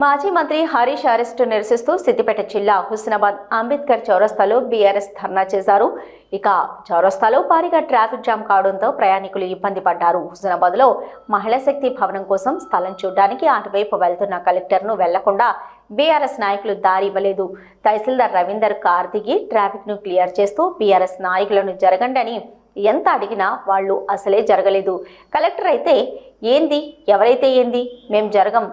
మాజీ మంత్రి హరీష్ అరెస్టు నిరసిస్తూ సిద్దిపేట జిల్లా హుస్నాబాద్ అంబేద్కర్ చౌరస్తాలో బీఆర్ఎస్ ధర్నా చేశారు. ఇక చౌరస్తాలో భారీగా ట్రాఫిక్ జామ్ కావడంతో ప్రయాణికులు ఇబ్బంది పడ్డారు. హుస్నాబాద్లో మహిళా శక్తి భవనం కోసం స్థలం చూడడానికి అటువైపు వెళ్తున్న కలెక్టర్ను వెళ్లకుండా బీఆర్ఎస్ నాయకులు దారి ఇవ్వలేదు. తహసీల్దార్ రవీందర్ కార్ దిగి ట్రాఫిక్ను క్లియర్ చేస్తూ బీఆర్ఎస్ నాయకులను జరగండని ఎంత అడిగినా వాళ్ళు అసలే జరగలేదు. కలెక్టర్ అయితే ఏంది, ఎవరైతే ఏంది, మేం జరగం,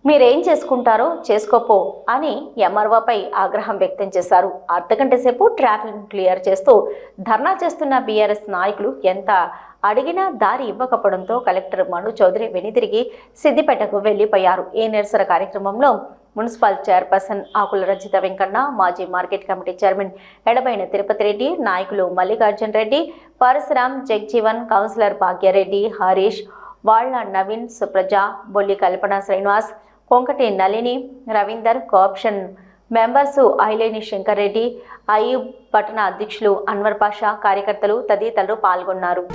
మీరేం చేసుకుంటారో చేసుకోపో అని ఎంఆర్ఓపై ఆగ్రహం వ్యక్తం చేశారు. అర్ధగంట సేపు ట్రాఫిక్ క్లియర్ చేస్తూ ధర్నా చేస్తున్న బీఆర్ఎస్ నాయకులు ఎంత అడిగినా దారి ఇవ్వకపోవడంతో కలెక్టర్ మను చౌదరి వెనుదిరిగి సిద్దిపేటకు వెళ్లిపోయారు. ఈ నిరసన కార్యక్రమంలో మున్సిపల్ చైర్పర్సన్ ఆకుల రజిత వెంకన్న, మాజీ market committee chairman Edabaina Tirupati Reddy, నాయకులు మల్లికార్జున్ రెడ్డి, పరశురాం, జగ్జీవన్, కౌన్సిలర్ భాగ్యారెడ్డి, హరీష్, వాళ్ల నవీన్, సుప్రజ, బొల్లి కల్పన శ్రీనివాస్, కొంకటి నళిని, రవీందర్, కోఆప్షన్ మెంబర్సు ఐలేని శంకర్ రెడ్డి, అయ్యూబ్, పట్టణ అధ్యక్షులు అన్వర్ పాషా, కార్యకర్తలు తదితరులు పాల్గొన్నారు.